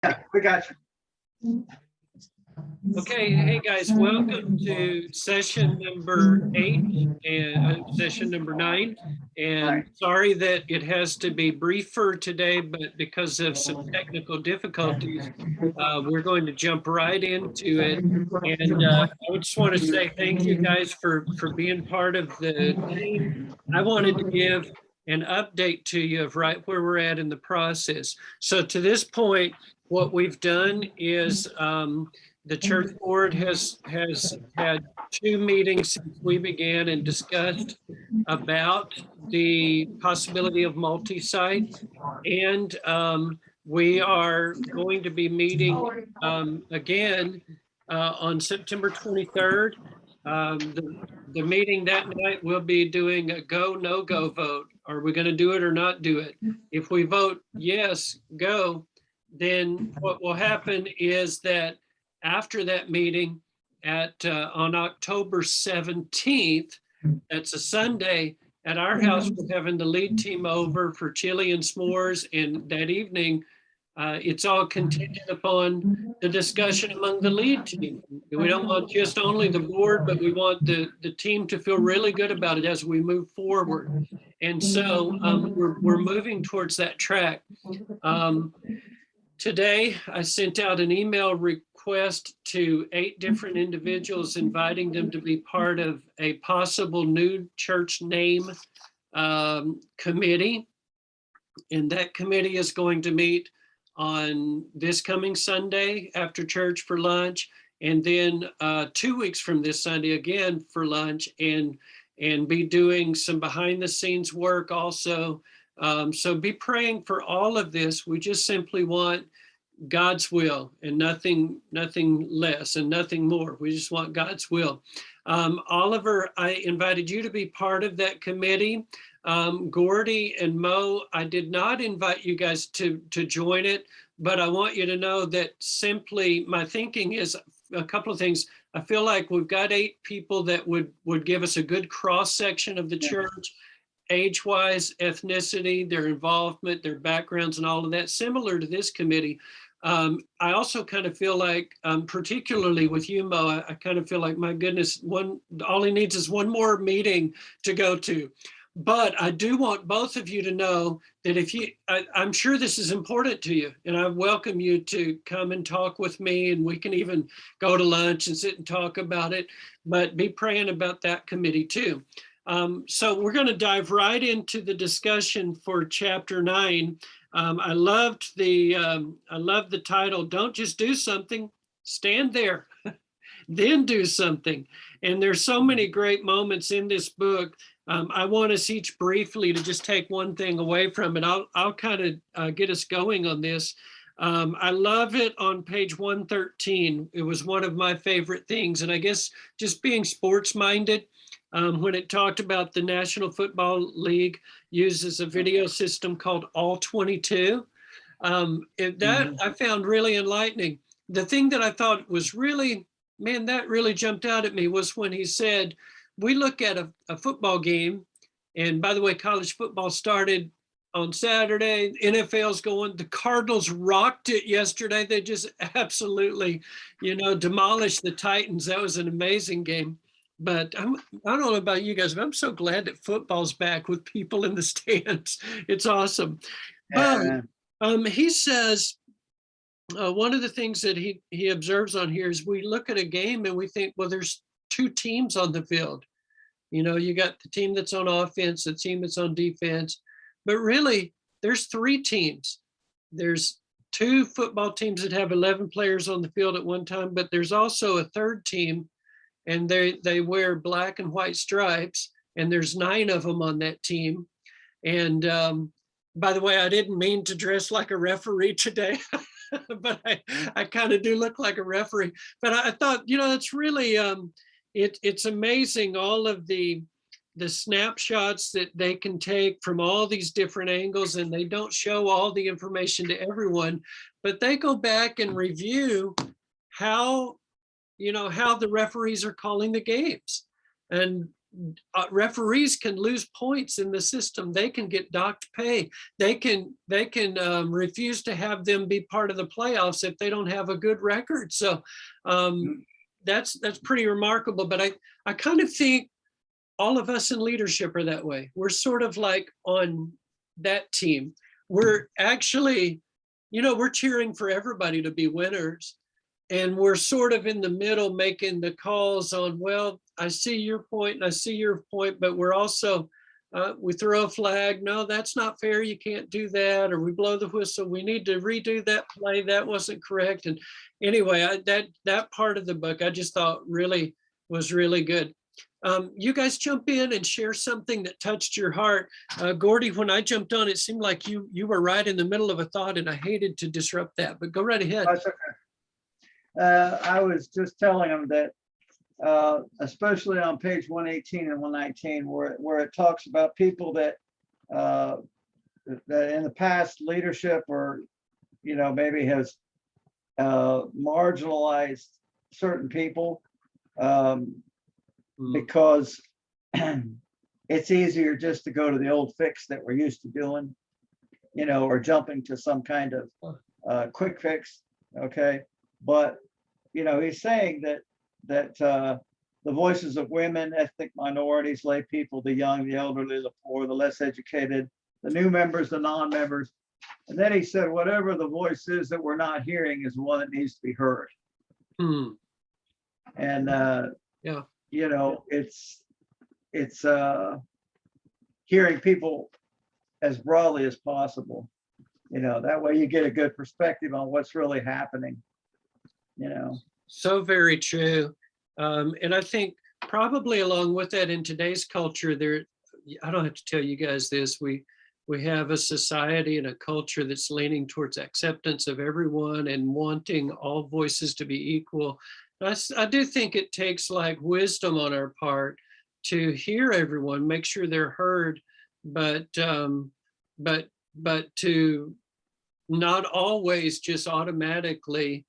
Yeah, we got you. Okay, hey guys, welcome to session number 8 and session number 9. And sorry that it has to be briefer today, but because of some technical difficulties, we're going to jump right into it. And I just want to say thank you guys for being part of the team. I wanted to give an update to you of right where we're at in the process. So to this point, what we've done is the church board has had 2 meetings since we began and discussed about the possibility of multi-site. And we are going to be meeting again on September 23rd. The meeting that night, we'll be doing a go, no go vote. Are we going to do it or not do it? If we vote yes, go, then what will happen is that after that meeting on October 17th, that's a Sunday, at our house, we're having the lead team over for chili and s'mores. And that evening, it's all contingent upon the discussion among the lead team. We don't want just only the board, but we want the team to feel really good about it as we move forward. And so we're moving towards that track. Today, I sent out an email request to 8 different individuals, inviting them to be part of a possible new church name committee. And that committee is going to meet on this coming Sunday after church for lunch, and then 2 weeks from this Sunday again for lunch, and be doing some behind the scenes work also. So be praying for all of this. We just simply want God's will and nothing less and nothing more. We just want God's will. Oliver, I invited you to be part of that committee. Gordy and Mo, I did not invite you guys to join it, but I want you to know that simply my thinking is a couple of things. I feel like we've got 8 people that would give us a good cross section of the church, age-wise, ethnicity, their involvement, their backgrounds, and all of that, similar to this committee. I also kind of feel like, particularly with you, Mo, I kind of feel like, my goodness, all he needs is one more meeting to go to. But I do want both of you to know that if I'm sure this is important to you, and I welcome you to come and talk with me, and we can even go to lunch and sit and talk about it, but be praying about that committee too. So we're going to dive right into the discussion for chapter 9. I loved the title, Don't Just Do Something, Stand There, Then Do Something. And there's so many great moments in this book. I want us each briefly to just take one thing away from it. I'll kind of get us going on this. I love it on page 113. It was one of my favorite things. And I guess just being sports minded, when it talked about the National Football League uses a video system called All 22. That I found really enlightening. The thing that I thought was really, man, that really jumped out at me was when he said, we look at a football game, and by the way, college football started on Saturday, NFL's going, the Cardinals rocked it yesterday. They just absolutely, demolished the Titans. That was an amazing game. But I don't know about you guys, but I'm so glad that football's back with people in the stands. It's awesome. But he says, one of the things that he observes on here is we look at a game and we think, well, there's 2 teams on the field. You got the team that's on offense, the team that's on defense, but really there's 3 teams. There's 2 football teams that have 11 players on the field at one time, but there's also a 3rd team, and they wear black and white stripes, and there's 9 of them on that team. And by the way, I didn't mean to dress like a referee today, but I kind of do look like a referee. But I thought, it's really, it's amazing all of the snapshots that they can take from all these different angles, and they don't show all the information to everyone, but they go back and review how the referees are calling the games. And referees can lose points in the system. They can get docked pay. They can refuse to have them be part of the playoffs if they don't have a good record. So that's pretty remarkable. But I kind of think all of us in leadership are that way. We're sort of like on that team. We're actually, we're cheering for everybody to be winners. And we're sort of in the middle making the calls on, well, I see your point and I see your point, but we're also, we throw a flag. No, that's not fair. You can't do that. Or we blow the whistle. We need to redo that play. That wasn't correct. And anyway, that part of the book I just thought was really good. You guys jump in and share something that touched your heart. Gordy, when I jumped on, it seemed like you were right in the middle of a thought, and I hated to disrupt that, but go right ahead. That's okay. I was just telling them that, especially on page 118 and 119, where it talks about people that in the past leadership or, maybe has marginalized certain people because it's easier just to go to the old fix that we're used to doing, or jumping to some kind of quick fix. Okay. But, he's saying that the voices of women, ethnic minorities, lay people, the young, the elderly, the poor, the less educated, the new members, the non-members. And then he said, whatever the voice is that we're not hearing is the one that needs to be heard. And, yeah, it's hearing people as broadly as possible. That way you get a good perspective on what's really happening. So very true. And I think probably along with that in today's culture, I don't have to tell you guys this, we have a society and a culture that's leaning towards acceptance of everyone and wanting all voices to be equal. I do think it takes like wisdom on our part to hear everyone, make sure they're heard, but to not always just automatically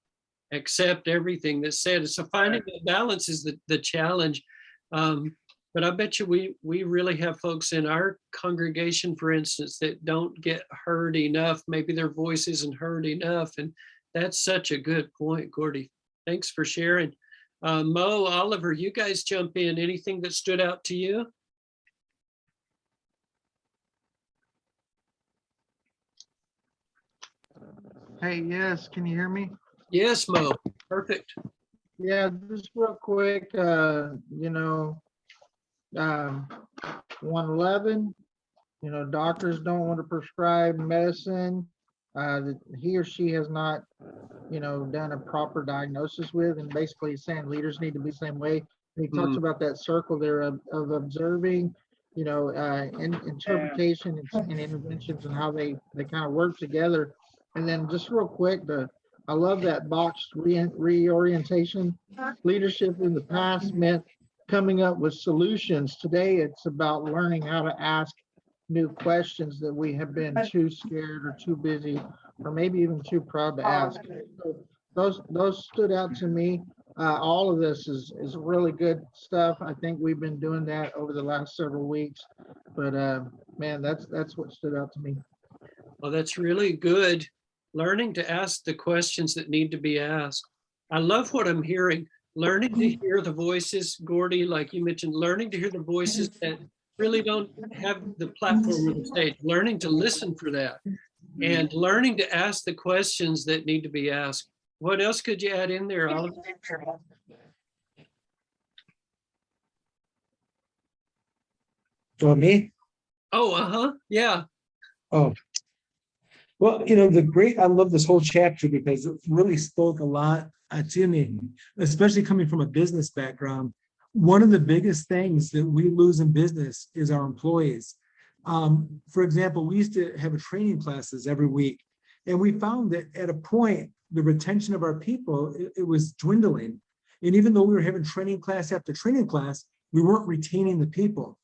accept everything that's said. So finding that balance is the challenge. But I bet you we really have folks in our congregation, for instance, that don't get heard enough. Maybe their voice isn't heard enough. And that's such a good point, Gordy. Thanks for sharing. Mo, Oliver, you guys jump in. Anything that stood out to you? Hey, yes, can you hear me? Yes, Mo. Perfect. Yeah, just real quick, 111, doctors don't want to prescribe medicine that he or she has not, done a proper diagnosis with, and basically saying leaders need to be the same way. And he talks about that circle there of observing, interpretation and interventions and how they kind of work together. And then just real quick, I love that boxed reorientation. Leadership in the past meant coming up with solutions. Today, it's about learning how to ask new questions that we have been too scared or too busy or maybe even too proud to ask. So those stood out to me. All of this is really good stuff. I think we've been doing that over the last several weeks. But man, that's what stood out to me. Well, that's really good. Learning to ask the questions that need to be asked. I love what I'm hearing. Learning to hear the voices, Gordy, like you mentioned, learning to hear the voices that really don't have the platform or the stage, learning to listen for that, and learning to ask the questions that need to be asked. What else could you add in there, Oliver? For me? Oh, yeah. Oh, well, I love this whole chapter because it really spoke a lot to me, especially coming from a business background. One of the biggest things that we lose in business is our employees. For example, we used to have training classes every week, and we found that at a point, the retention of our people, it was dwindling. And even though we were having training class after training class, we weren't retaining the people.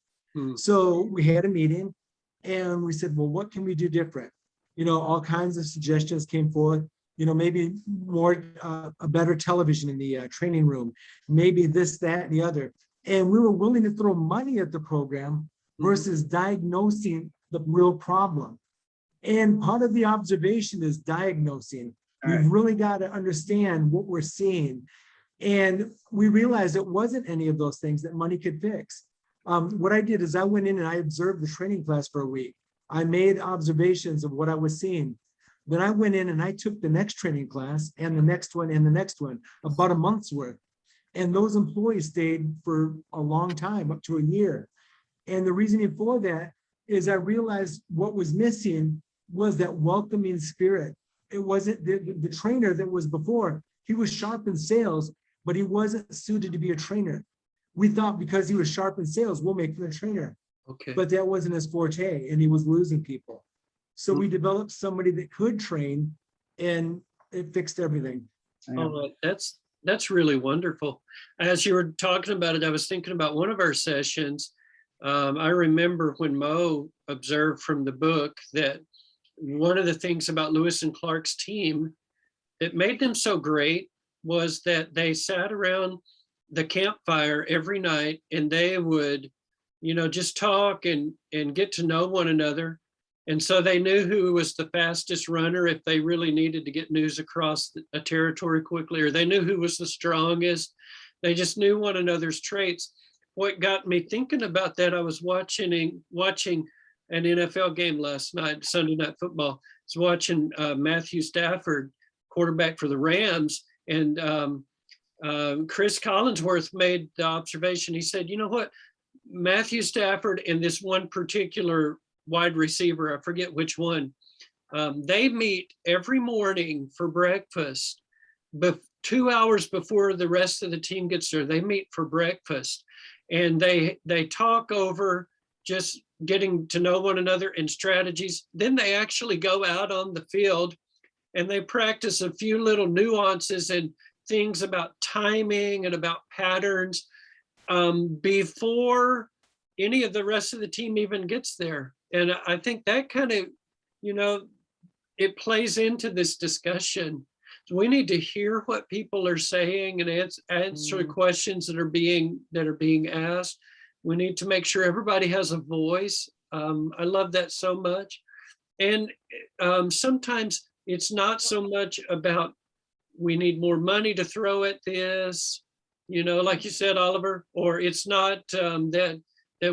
So we had a meeting and we said, well, what can we do different? All kinds of suggestions came forth, maybe more, a better television in the training room, maybe this, that, and the other. And we were willing to throw money at the program versus diagnosing the real problem. And part of the observation is diagnosing. All right. We've really got to understand what we're seeing. And we realized it wasn't any of those things that money could fix. What I did is I went in and I observed the training class for a week. I made observations of what I was seeing. Then I went in and I took the next training class and the next one and the next one, about a month's worth. And those employees stayed for a long time, up to a year. And the reasoning for that is I realized what was missing was that welcoming spirit. It wasn't the trainer that was before. He was sharp in sales, but he wasn't suited to be a trainer. We thought because he was sharp in sales, we'll make him a trainer. Okay. But that wasn't his forte, and he was losing people. So we developed somebody that could train, and it fixed everything. Oh, that's really wonderful. As you were talking about it, I was thinking about one of our sessions. I remember when Mo observed from the book that one of the things about Lewis and Clark's team that made them so great was that they sat around the campfire every night and they would, just talk and get to know one another. And so they knew who was the fastest runner if they really needed to get news across a territory quickly, or they knew who was the strongest. They just knew one another's traits. What got me thinking about that, I was watching an NFL game last night, Sunday Night Football. I was watching Matthew Stafford, quarterback for the Rams, and Chris Collinsworth made the observation. He said, you know what, Matthew Stafford and this one particular wide receiver, I forget which one, they meet every morning for breakfast. But 2 hours before the rest of the team gets there, they meet for breakfast. And they talk over just getting to know one another and strategies. Then they actually go out on the field and they practice a few little nuances and things about timing and about patterns before any of the rest of the team even gets there. And I think that kind of, it plays into this discussion. So we need to hear what people are saying and answer questions that are being asked. We need to make sure everybody has a voice. I love that so much. And sometimes it's not so much about we need more money to throw at this, like you said, Oliver, or it's not that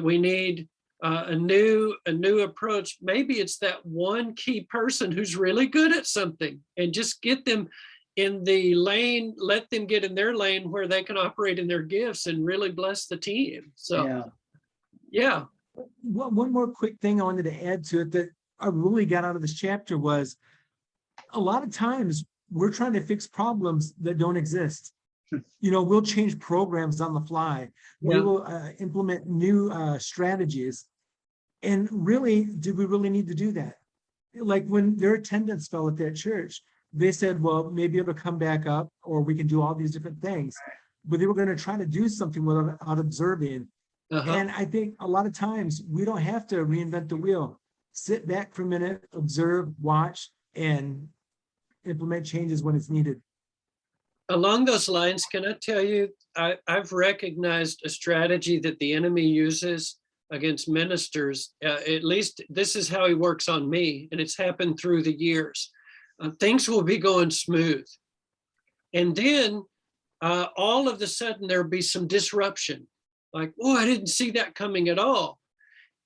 we need a new approach. Maybe it's that one key person who's really good at something and just get them in the lane, let them get in their lane where they can operate in their gifts and really bless the team. So, yeah. One more quick thing I wanted to add to it that I really got out of this chapter was a lot of times we're trying to fix problems that don't exist. We'll change programs on the fly. We will implement new strategies. And really, do we really need to do that? Like when their attendance fell at that church, they said, well, maybe it'll come back up or we can do all these different things. But they were going to try to do something without observing. And I think a lot of times we don't have to reinvent the wheel. Sit back for a minute, observe, watch, and implement changes when it's needed. Along those lines, can I tell you, I've recognized a strategy that the enemy uses against ministers. At least this is how he works on me, and it's happened through the years. Things will be going smooth. And then all of a sudden there'll be some disruption. Like, oh, I didn't see that coming at all.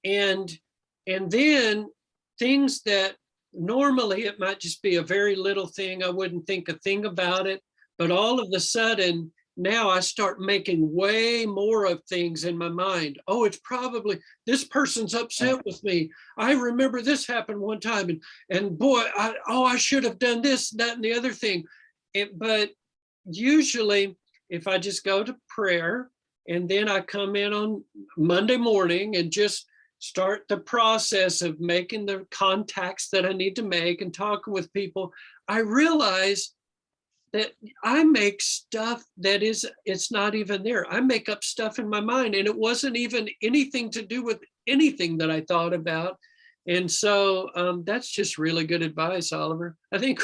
And then things that normally it might just be a very little thing, I wouldn't think a thing about it, but all of a sudden now I start making way more of things in my mind. Oh, it's probably this person's upset with me. I remember this happened one time, and boy, I should have done this, that, and the other thing. But usually if I just go to prayer and then I come in on Monday morning and just start the process of making the contacts that I need to make and talking with people, I realize that I make stuff that it's not even there. I make up stuff in my mind and it wasn't even anything to do with anything that I thought about. And so that's just really good advice, Oliver. I think,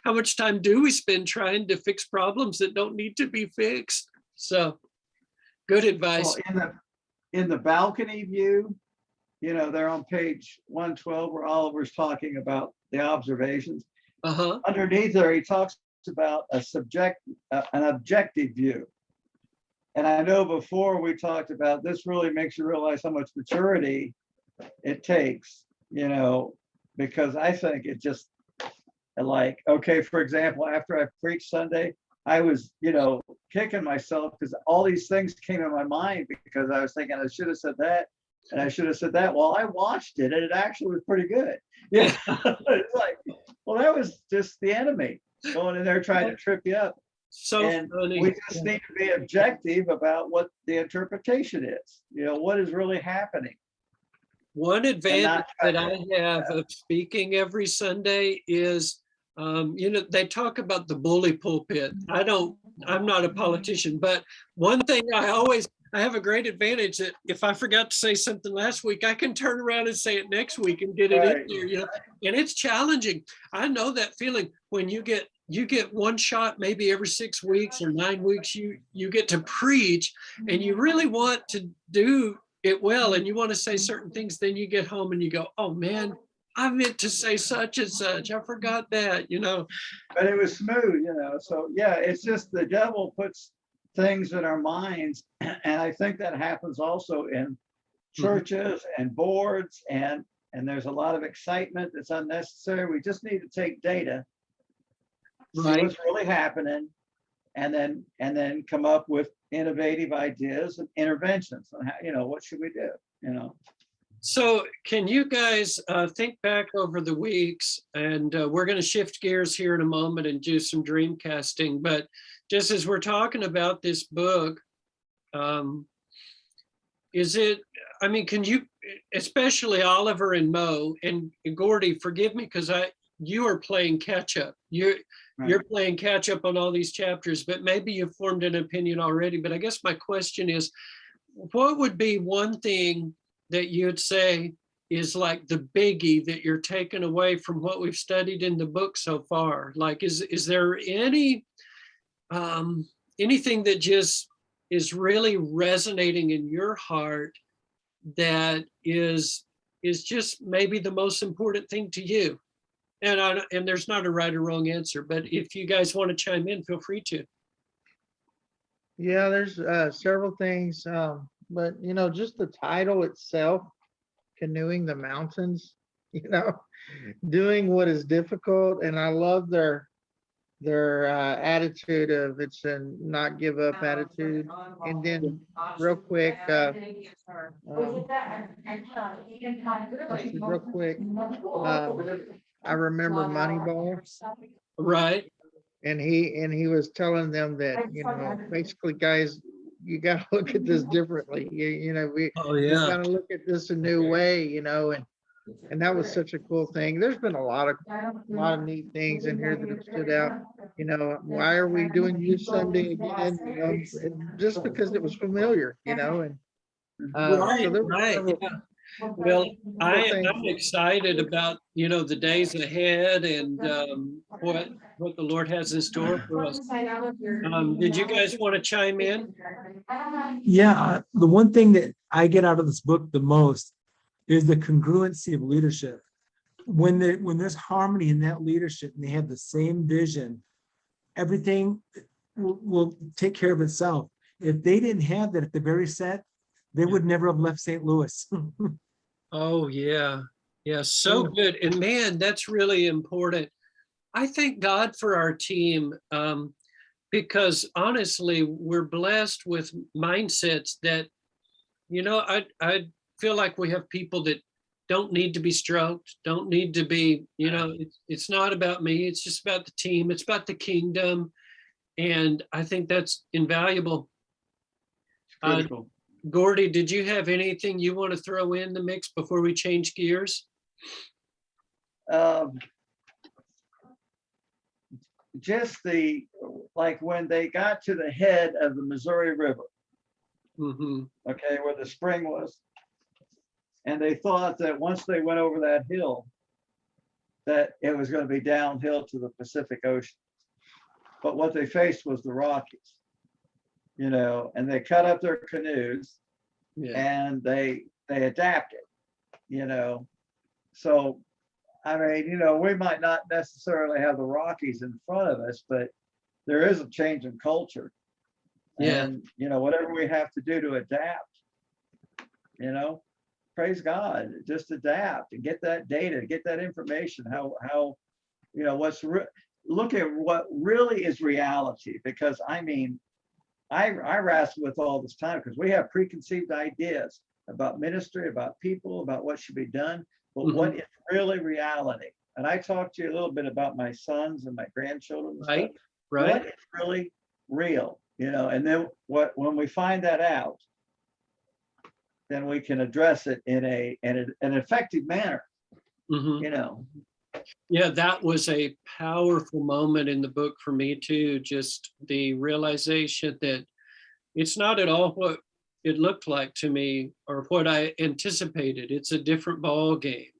how much time do we spend trying to fix problems that don't need to be fixed? So Good Well, advice. in the balcony view, they're on page 112 where Oliver's talking about the observations. Uh-huh. Underneath there, he talks about an objective view. And I know before we talked about this really makes you realize how much maturity it takes, because I think it just like, okay, for example, after I preached Sunday, I was, kicking myself because all these things came in my mind because I was thinking I should have said that and I should have said that. Well, I watched it and it actually was pretty good. Yeah. It's like, well, that was just the enemy going in there trying to trip you up. So And funny. we just need to be objective about what the interpretation is, what is really happening. One advantage try that I have of speaking every Sunday is, they talk about the bully pulpit. I'm not a politician, but one thing I have a great advantage that if I forgot to say something last week, I can turn around and say it next week and get it in there, and it's challenging. I know that feeling when you get one shot, maybe every 6 weeks or 9 weeks, you get to preach and you really want to do it well and you want to say certain things, then you get home and you go, oh man, I meant to say such and such. I forgot that, But it was smooth, So yeah, it's just the devil puts things in our minds. And I think that happens also in churches and boards and there's a lot of excitement that's unnecessary. We just need to take data, see what's really happening, and then come up with innovative ideas and interventions on how, what should we do, So can you guys think back over the weeks, and we're going to shift gears here in a moment and do some dream casting, but just as we're talking about this book, can you, especially Oliver and Mo and Gordy, forgive me because you are playing catch up. You're playing catch up on all these chapters, but maybe you've formed an opinion already. But I guess my question is, what would be one thing that you'd say is like the biggie that you're taking away from what we've studied in the book so far? Like, is there anything that just is really resonating in your heart that is just maybe the most important thing to you? And there's not a right or wrong answer, but if you guys want to chime in, feel free to. Yeah, there's several things, but just the title itself, Canoeing the Mountains, doing what is difficult. And I love their attitude of it's a not give up attitude. And then real quick, I remember Moneyball, Right. and he was telling them that, basically, guys, you got to look at this differently. We got to look at this a new way, and that was such a cool thing. There's been a lot of neat things in here that have stood out. Why are we doing Youth Sunday again? Just because it was familiar, and Right, so there were right. several, Yeah. Well, things. I'm excited about, the days ahead and what the Lord has in store for us. Did you guys want to chime in? Yeah, the one thing that I get out of this book the most is the congruency of leadership. When there's harmony in that leadership and they have the same vision, everything will take care of itself. If they didn't have that at the very set, they would never have left St. Louis. Oh, yeah. Yeah, so good. And man, that's really important. I thank God for our team because honestly, we're blessed with mindsets that, I feel like we have people that don't need to be stroked, don't need to be, it's not about me. It's just about the team. It's about the kingdom. And I think that's invaluable. Gordy, did you have anything you want to throw in the mix before we change gears? Just like when they got to the head of the Missouri River, okay, where the spring was, and they thought that once they went over that hill, that it was going to be downhill to the Pacific Ocean. But what they faced was the Rockies, and they cut up their canoes Yeah. and they adapt it. So, I mean, we might not necessarily have the Rockies in front of us, but there is a change in culture. Yeah. And, whatever we have to do to adapt, praise God, just adapt and get that data, get that information, how look at what really is reality. Because I mean, I wrestle with all this time because we have preconceived ideas about ministry, about people, about what should be done, but what is really reality? And I talked to you a little bit about my sons and my grandchildren and Right. stuff. Right. What is really real, and then when we find that out, then we can address it in an effective manner, Mhm. Yeah, that was a powerful moment in the book for me too. Just the realization that it's not at all what it looked like to me or what I anticipated. It's a different ball game.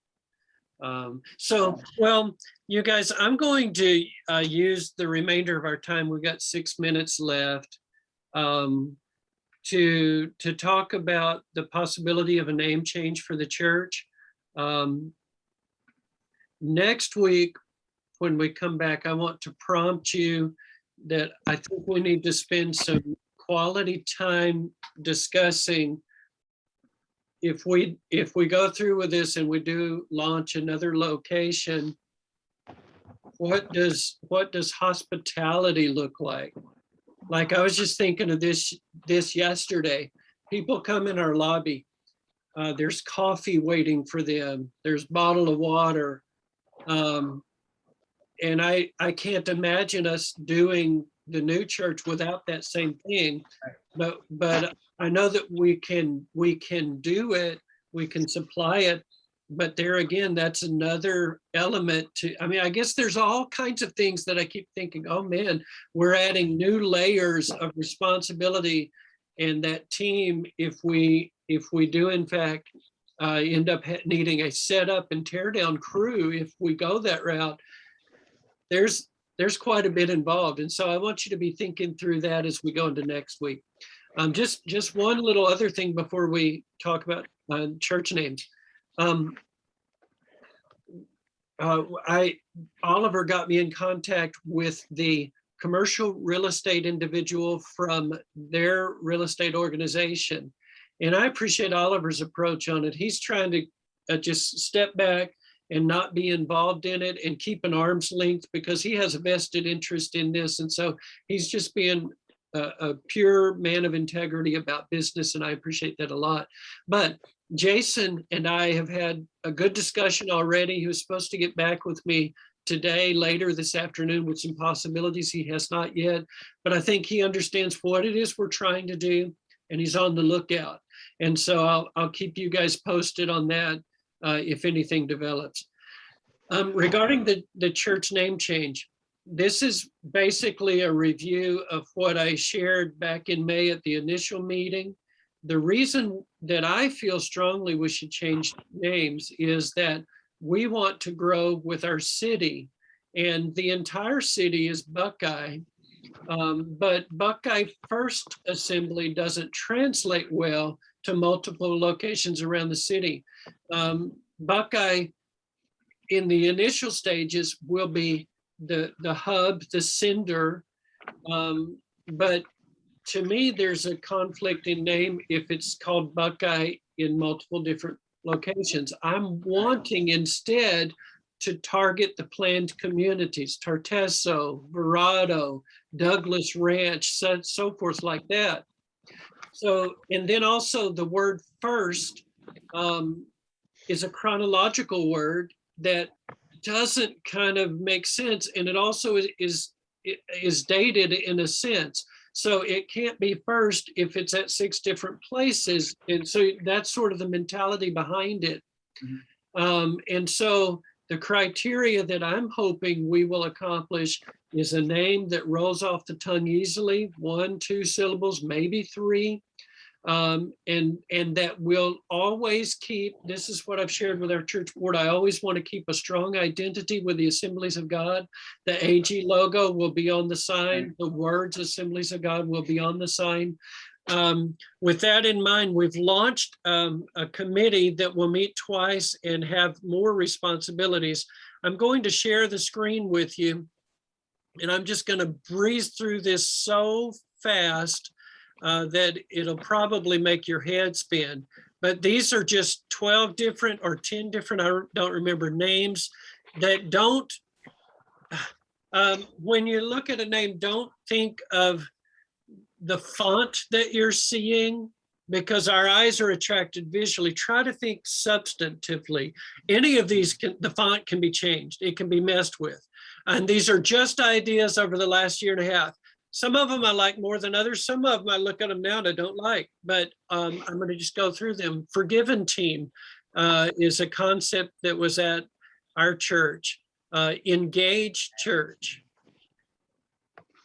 Well, you guys, I'm going to use the remainder of our time. We've got 6 minutes left to talk about the possibility of a name change for the church. Next week, when we come back, I want to prompt you that I think we need to spend some quality time discussing if we go through with this and we do launch another location, what does hospitality look like? Like I was just thinking of this yesterday. People come in our lobby. There's coffee waiting for them. There's a bottle of water. And I can't imagine us doing the new church without that same thing. But I know that we can do it. We can supply it. But there again, that's another element to, I mean, I guess there's all kinds of things that I keep thinking, oh man, we're adding new layers of responsibility. And that team, if we do in fact end up needing a setup and tear down crew, if we go that route, there's quite a bit involved. And so I want you to be thinking through that as we go into next week. Just one little other thing before we talk about church names. Oliver got me in contact with the commercial real estate individual from their real estate organization. And I appreciate Oliver's approach on it. He's trying to just step back and not be involved in it and keep an arm's length because he has a vested interest in this. And so he's just being a pure man of integrity about business. And I appreciate that a lot. But Jason and I have had a good discussion already. He was supposed to get back with me today, later this afternoon, with some possibilities. He has not yet, but I think he understands what it is we're trying to do and he's on the lookout. And so I'll keep you guys posted on that if anything develops. Regarding the church name change, this is basically a review of what I shared back in May at the initial meeting. The reason that I feel strongly we should change names is that we want to grow with our city, and the entire city is Buckeye. But Buckeye First Assembly doesn't translate well to multiple locations around the city. Buckeye, in the initial stages, will be the hub, the sender. But to me, there's a conflict in name if it's called Buckeye in multiple different locations. I'm wanting instead to target the planned communities, Tartesso, Verado, Douglas Ranch, so forth like that. So, and then also the word first is a chronological word that doesn't kind of make sense. And it also is dated in a sense. So it can't be first if it's at 6 different places. And so that's sort of the mentality behind it. Mm-hmm. And so the criteria that I'm hoping we will accomplish is a name that rolls off the tongue easily, 1, 2 syllables, maybe 3. and that we'll always keep, this is what I've shared with our church board, I always want to keep a strong identity with the Assemblies of God. The AG logo will be on the sign. The words Assemblies of God will be on the sign. With that in mind, we've launched a committee that will meet twice and have more responsibilities. I'm going to share the screen with you, and I'm just going to breeze through this so fast that it'll probably make your head spin. But these are just 12 different or 10 different, I don't remember, names that don't, when you look at a name, don't think of the font that you're seeing, because our eyes are attracted visually. Try to think substantively. Any of these, the font can be changed. It can be messed with. And these are just ideas over the last year and a half. Some of them I like more than others. Some of them I look at them now and I don't like, but I'm going to just go through them. Forgiven Team is a concept that was at our church. Engaged Church.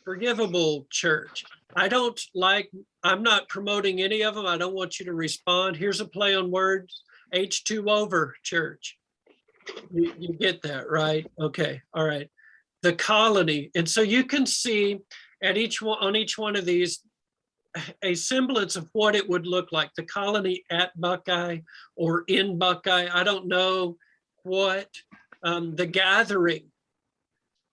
Forgivable Church. I'm not promoting any of them. I don't want you to respond. Here's a play on words. H2 over Church. You get that, right? Okay, all right. The Colony. And so you can see at on each one of these a semblance of what it would look like. The Colony at Buckeye or in Buckeye. I don't know what. The Gathering.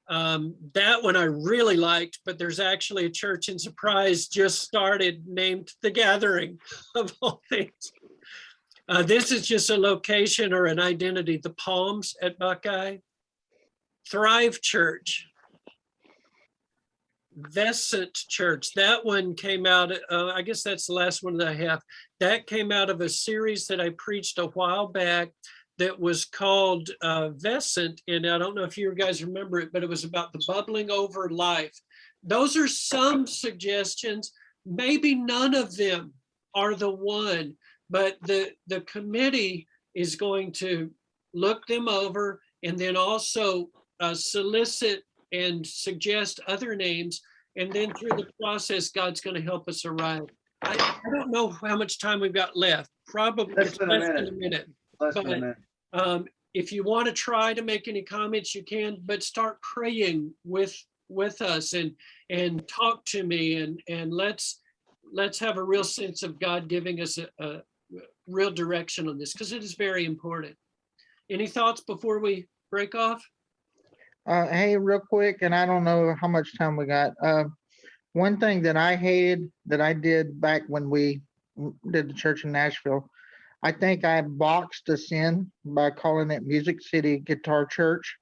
That one I really liked, but there's actually a church in Surprise just started named The Gathering, of all things. This is just a location or an identity. The Palms at Buckeye. Thrive Church. Vescent Church. That one came out, I guess that's the last one that I have. That came out of a series that I preached a while back that was called Vescent. And I don't know if you guys remember it, but it was about the bubbling over life. Those are some suggestions. Maybe none of them are the one, but the committee is going to look them over and then also solicit and suggest other names. And then through the process, God's going to help us arrive. I don't know how much time we've got left. Probably Less than a minute. Less than a minute. If you want to try to make any comments, you can, but start praying with us and talk to me and let's have a real sense of God giving us a real direction on this, because it is very important. Any thoughts before we break off? Hey, real quick, and I don't know how much time we got. One thing that I hated that I did back when we did the church in Nashville, I think I boxed us in by calling it Music City Guitar Church.